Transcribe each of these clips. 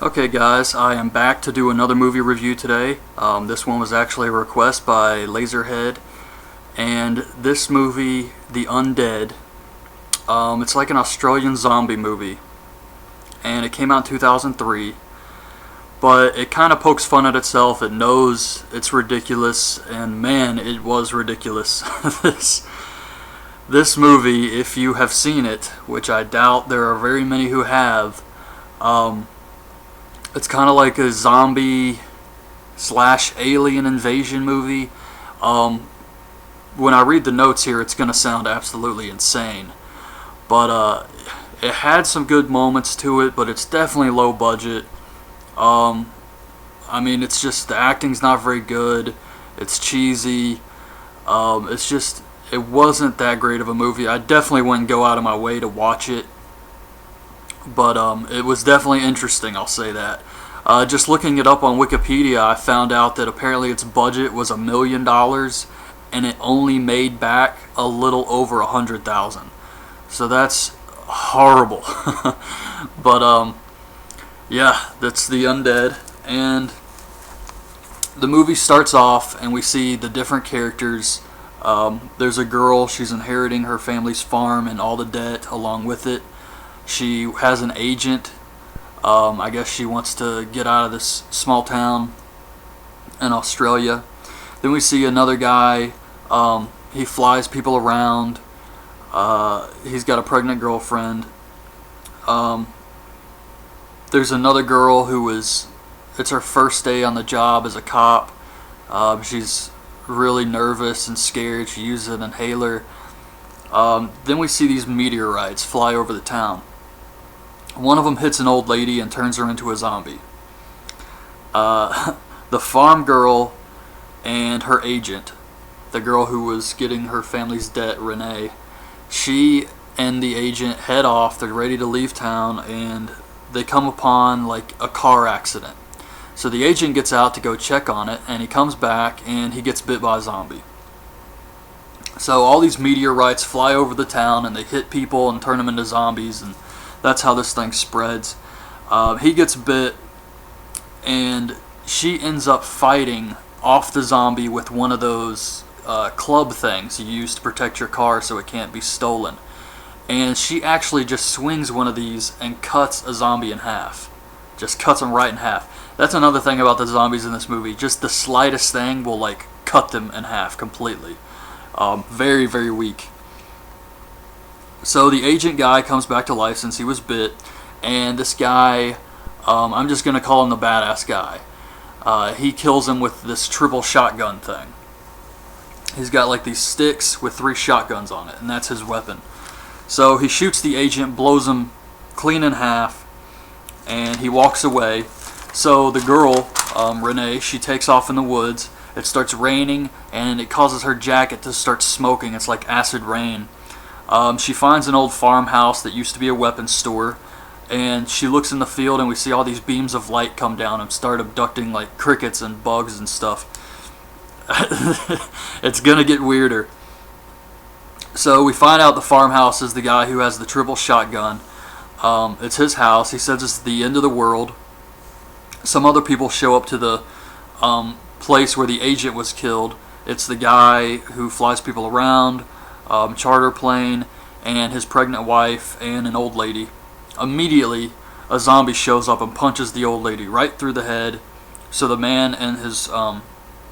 Okay guys, I am back to do another movie review today. This one was actually a request by Laserhead, and this movie, The Undead, it's like an Australian zombie movie, and it came out in 2003, but it kind of pokes fun at itself. It knows it's ridiculous, and man, it was ridiculous. This movie, if you have seen it, which I doubt there are very many who have, it's kind of like a zombie slash alien invasion movie. When I read the notes here, it's going to sound absolutely insane. But it had some good moments to it, but it's definitely low budget. I mean, it's just the acting's not very good. It's cheesy. It wasn't that great of a movie. I definitely wouldn't go out of my way to watch it. But it was definitely interesting, I'll say that. Just looking it up on Wikipedia, I found out that apparently its budget was $1 million, and it only made back a little over 100,000. So that's horrible. But yeah, that's The Undead, and the movie starts off, and we see the different characters. There's a girl; she's inheriting her family's farm and all the debt along with it. She has an agent. I guess she wants to get out of this small town in Australia. Then we see another guy. He flies people around. He's got a pregnant girlfriend. There's another girl it's her first day on the job as a cop. She's really nervous and scared. She uses an inhaler. Then we see these meteorites fly over the town. One of them hits an old lady and turns her into a zombie. The farm girl and her agent, the girl who was getting her family's debt, Renee, she and the agent head off. They're ready to leave town, and they come upon like a car accident. So the agent gets out to go check on it, and he comes back and he gets bit by a zombie. So all these meteorites fly over the town, and they hit people and turn them into zombies, and that's how this thing spreads. He gets bit, and she ends up fighting off the zombie with one of those club things you use to protect your car so it can't be stolen. And she actually just swings one of these and cuts a zombie in half. Just cuts him right in half. That's another thing about the zombies in this movie. Just the slightest thing will like cut them in half completely. Very, very weak. So the agent guy comes back to life since he was bit, and this guy, I'm just going to call him the badass guy. He kills him with this triple shotgun thing. He's got like these sticks with 3 shotguns on it, and that's his weapon. So he shoots the agent, blows him clean in half, and he walks away. So the girl, Renee, she takes off in the woods. It starts raining, and it causes her jacket to start smoking. It's like acid rain. She finds an old farmhouse that used to be a weapons store, and she looks in the field, and we see all these beams of light come down and start abducting like crickets and bugs and stuff. It's gonna get weirder. So we find out the farmhouse is the guy who has the triple shotgun. It's his house. He says it's the end of the world. Some other people show up to the place where the agent was killed. It's the guy who flies people around, charter plane, and his pregnant wife and an old lady. Immediately, a zombie shows up and punches the old lady right through the head. So the man and his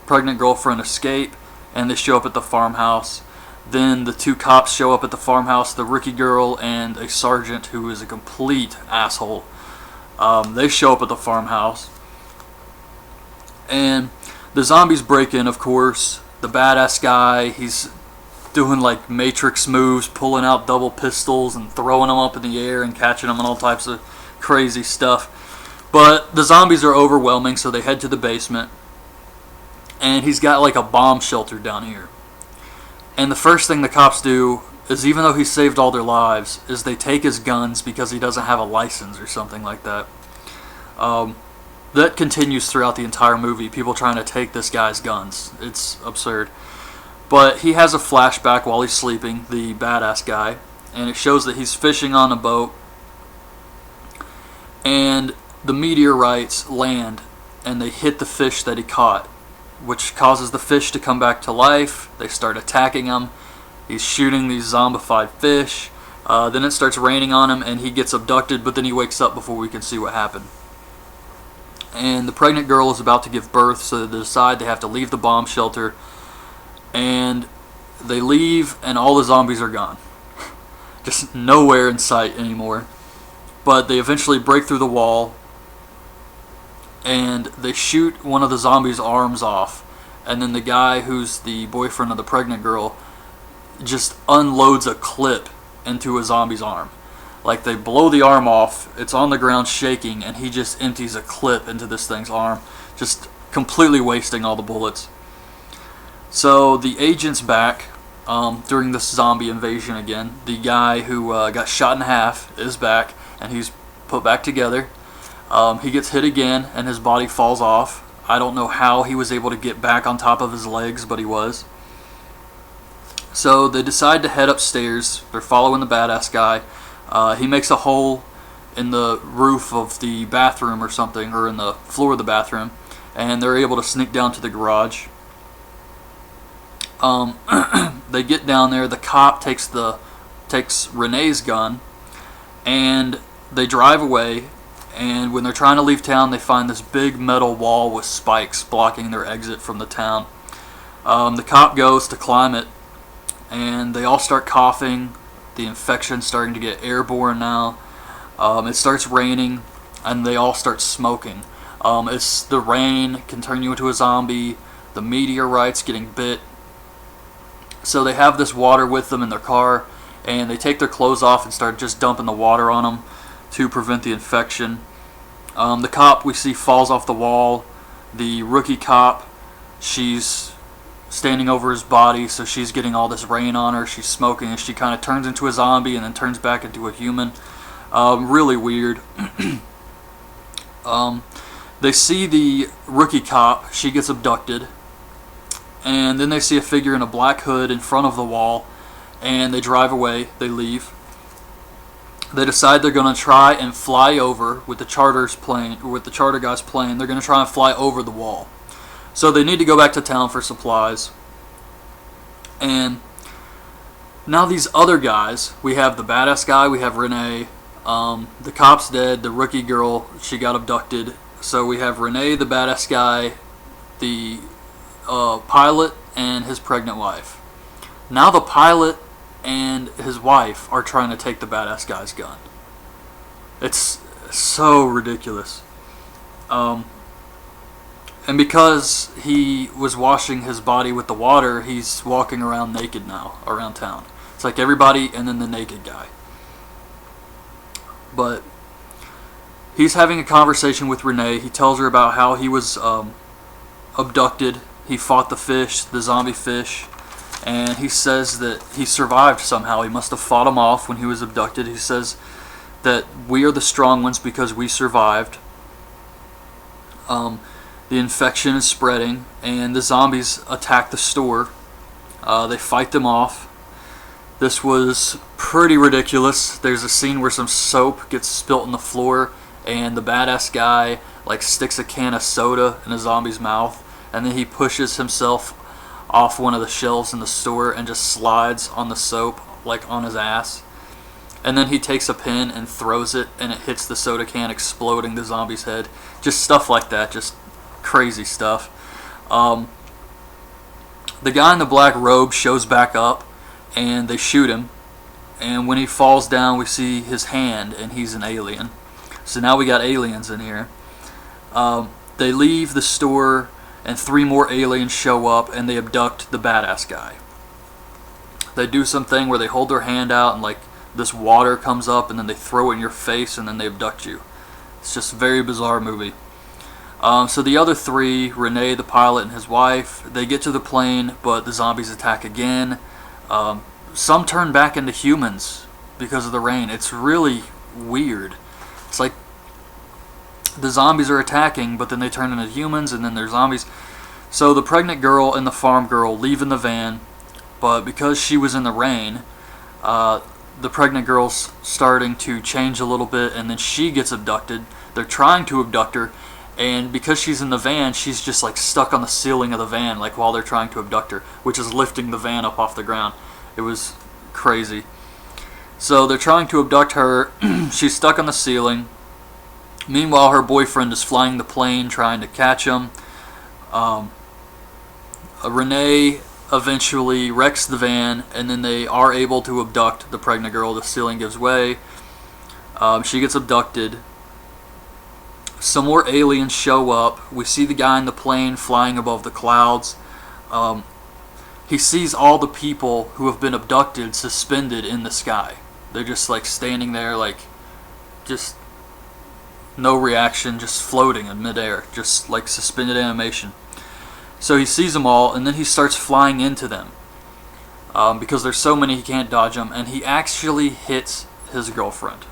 pregnant girlfriend escape, and they show up at the farmhouse. Then the 2 cops show up at the farmhouse, the rookie girl and a sergeant who is a complete asshole. They show up at the farmhouse, and the zombies break in, of course. The badass guy, he's doing like Matrix moves, pulling out double pistols and throwing them up in the air and catching them and all types of crazy stuff. But the zombies are overwhelming, so they head to the basement, and he's got like a bomb shelter down here. And the first thing the cops do is, even though he saved all their lives, is they take his guns because he doesn't have a license or something like that. That continues throughout the entire movie, people trying to take this guy's guns. It's absurd. But he has a flashback while he's sleeping, the badass guy, and it shows that he's fishing on a boat, and the meteorites land and they hit the fish that he caught, which causes the fish to come back to life. They start attacking him. He's shooting these zombified fish. Then it starts raining on him and he gets abducted, but then he wakes up before we can see what happened. And the pregnant girl is about to give birth, so they decide they have to leave the bomb shelter. And they leave and all the zombies are gone. Just nowhere in sight anymore. But they eventually break through the wall and they shoot one of the zombies' arms off. And then the guy who's the boyfriend of the pregnant girl just unloads a clip into a zombie's arm. Like, they blow the arm off, it's on the ground shaking, and he just empties a clip into this thing's arm, just completely wasting all the bullets. So the agent's back during this zombie invasion again. The guy who got shot in half is back, and he's put back together. He gets hit again, and his body falls off. I don't know how he was able to get back on top of his legs, but he was. So they decide to head upstairs. They're following the badass guy. He makes a hole in the roof of the bathroom or something, or in the floor of the bathroom, and they're able to sneak down to the garage. They get down there. The cop takes Renee's gun, and they drive away. And when they're trying to leave town, they find this big metal wall with spikes blocking their exit from the town. The cop goes to climb it, and they all start coughing. The infection's starting to get airborne now. It starts raining, and they all start smoking. It's the rain can turn you into a zombie. The meteorites getting bit. So they have this water with them in their car, and they take their clothes off and start just dumping the water on them to prevent the infection. The cop we see falls off the wall. The rookie cop, she's standing over his body, so she's getting all this rain on her. She's smoking, and she kind of turns into a zombie and then turns back into a human. Really weird. They see the rookie cop. She gets abducted, and then they see a figure in a black hood in front of the wall, and they drive away. They leave. They decide they're going to try and fly over with the charter guy's plane. They're going to try and fly over the wall. So they need to go back to town for supplies. And now these other guys, we have the badass guy, we have Renee, the cop's dead, the rookie girl, she got abducted. So we have Renee, the badass guy, the pilot, and his pregnant wife. Now the pilot and his wife are trying to take the badass guy's gun. It's so ridiculous. And because he was washing his body with the water, he's walking around naked now, around town. It's like everybody and then the naked guy. But he's having a conversation with Renee. He tells her about how he was abducted. He fought the fish, the zombie fish. And he says that he survived somehow. He must have fought him off when he was abducted. He says that we are the strong ones because we survived. The infection is spreading, and the zombies attack the store. They fight them off. This was pretty ridiculous. There's a scene where some soap gets spilt on the floor, and the badass guy sticks a can of soda in a zombie's mouth, and then he pushes himself off one of the shelves in the store and just slides on the soap on his ass. And then he takes a pin and throws it, and it hits the soda can, exploding the zombie's head. Just stuff like that, just crazy stuff. The guy in the black robe shows back up, and they shoot him. And when he falls down, we see his hand, and he's an alien. So now we got aliens in here. They leave the store, and 3 more aliens show up, and they abduct the badass guy. They do something where they hold their hand out, and this water comes up, and then they throw it in your face, and then they abduct you. It's just a very bizarre movie. So the other 3, Renee, the pilot, and his wife, they get to the plane, but the zombies attack again. Some turn back into humans because of the rain. It's really weird. It's like the zombies are attacking, but then they turn into humans, and then they're zombies. So the pregnant girl and the farm girl leave in the van, but because she was in the rain, the pregnant girl's starting to change a little bit, and then she gets abducted. They're trying to abduct her, and because she's in the van, she's just like stuck on the ceiling of the van, like while they're trying to abduct her, which is lifting the van up off the ground. It was crazy. So they're trying to abduct her. She's stuck on the ceiling. Meanwhile, her boyfriend is flying the plane, trying to catch him. Renee eventually wrecks the van, and then they are able to abduct the pregnant girl. The ceiling gives way. She gets abducted. Some more aliens show up. We see the guy in the plane flying above the clouds. He sees all the people who have been abducted suspended in the sky. They're just like standing there, like just no reaction, just floating in midair, just like suspended animation. So he sees them all, and then he starts flying into them because there's so many he can't dodge them, and he actually hits his girlfriend.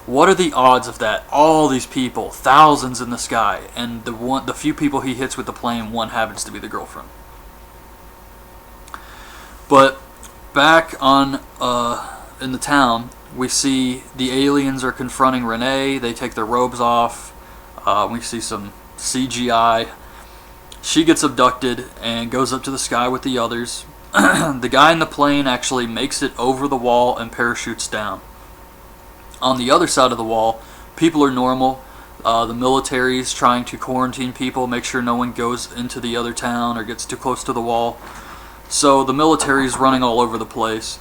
What are the odds of that? All these people, thousands in the sky, and the few people he hits with the plane, one happens to be the girlfriend. But back on in the town, we see the aliens are confronting Renee. They take their robes off. We see some CGI. She gets abducted and goes up to the sky with the others. The guy in the plane actually makes it over the wall and parachutes down. On the other side of the wall, people are normal. The military is trying to quarantine people, make sure no one goes into the other town or gets too close to the wall. So the military is running all over the place.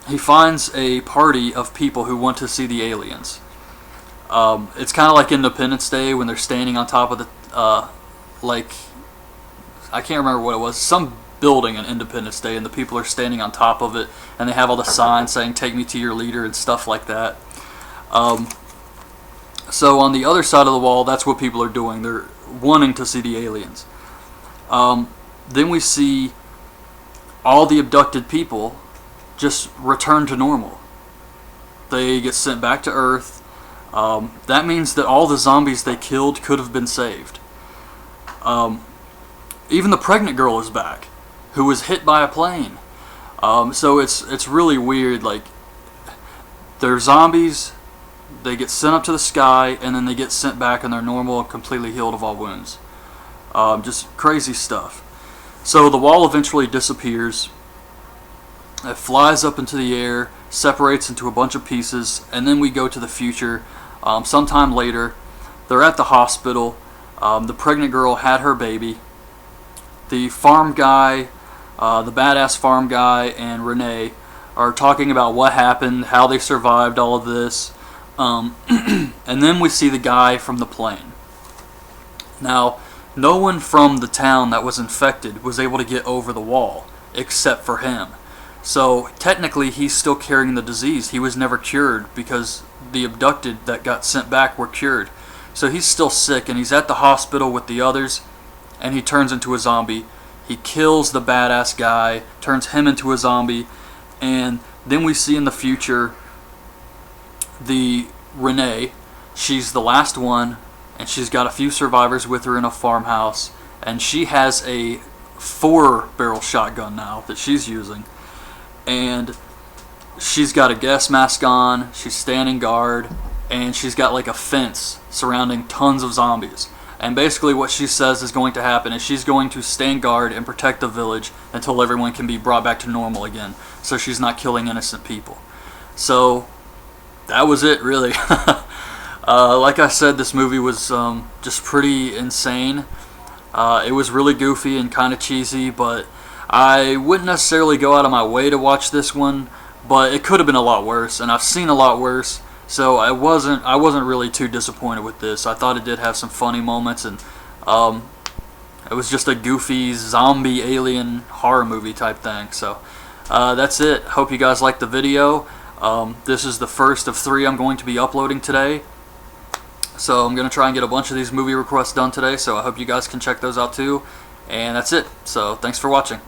He finds a party of people who want to see the aliens. It's kind of like Independence Day when they're standing on top of the, like, I can't remember what it was, some building on Independence Day, and the people are standing on top of it, and they have all the signs saying, "Take me to your leader," and stuff like that. So on the other side of the wall, that's what people are doing. They're wanting to see the aliens. Then we see all the abducted people just return to normal. They get sent back to Earth. That means that all the zombies they killed could have been saved. Even the pregnant girl is back, who was hit by a plane. So it's really weird. Like, they're zombies, they get sent up to the sky, and then they get sent back, and they're normal and completely healed of all wounds. Just crazy stuff. So the wall eventually disappears. It flies up into the air, separates into a bunch of pieces, and then we go to the future. Sometime later, they're at the hospital. The pregnant girl had her baby. The farm guy, the badass farm guy, and Renee are talking about what happened, how they survived all of this. And then we see the guy from the plane. Now, no one from the town that was infected was able to get over the wall, except for him. So technically he's still carrying the disease. He was never cured because the abducted that got sent back were cured. So he's still sick, and he's at the hospital with the others, and he turns into a zombie. He kills the badass guy, turns him into a zombie, and then we see in the future the Renee. She's the last one, and she's got a few survivors with her in a farmhouse, and she has a 4-barrel shotgun now that she's using. And she's got a gas mask on, she's standing guard, and she's got like a fence surrounding tons of zombies. And basically what she says is going to happen is she's going to stand guard and protect the village until everyone can be brought back to normal again, so she's not killing innocent people. So that was it, really. Like I said, this movie was just pretty insane. It was really goofy and kind of cheesy, but I wouldn't necessarily go out of my way to watch this one, but it could have been a lot worse, and I've seen a lot worse, so I wasn't really too disappointed with this. I thought it did have some funny moments, and it was just a goofy zombie alien horror movie type thing. So that's it. Hope you guys liked the video. This is the first of 3 I'm going to be uploading today. So I'm going to try and get a bunch of these movie requests done today, so I hope you guys can check those out too. And that's it. So thanks for watching.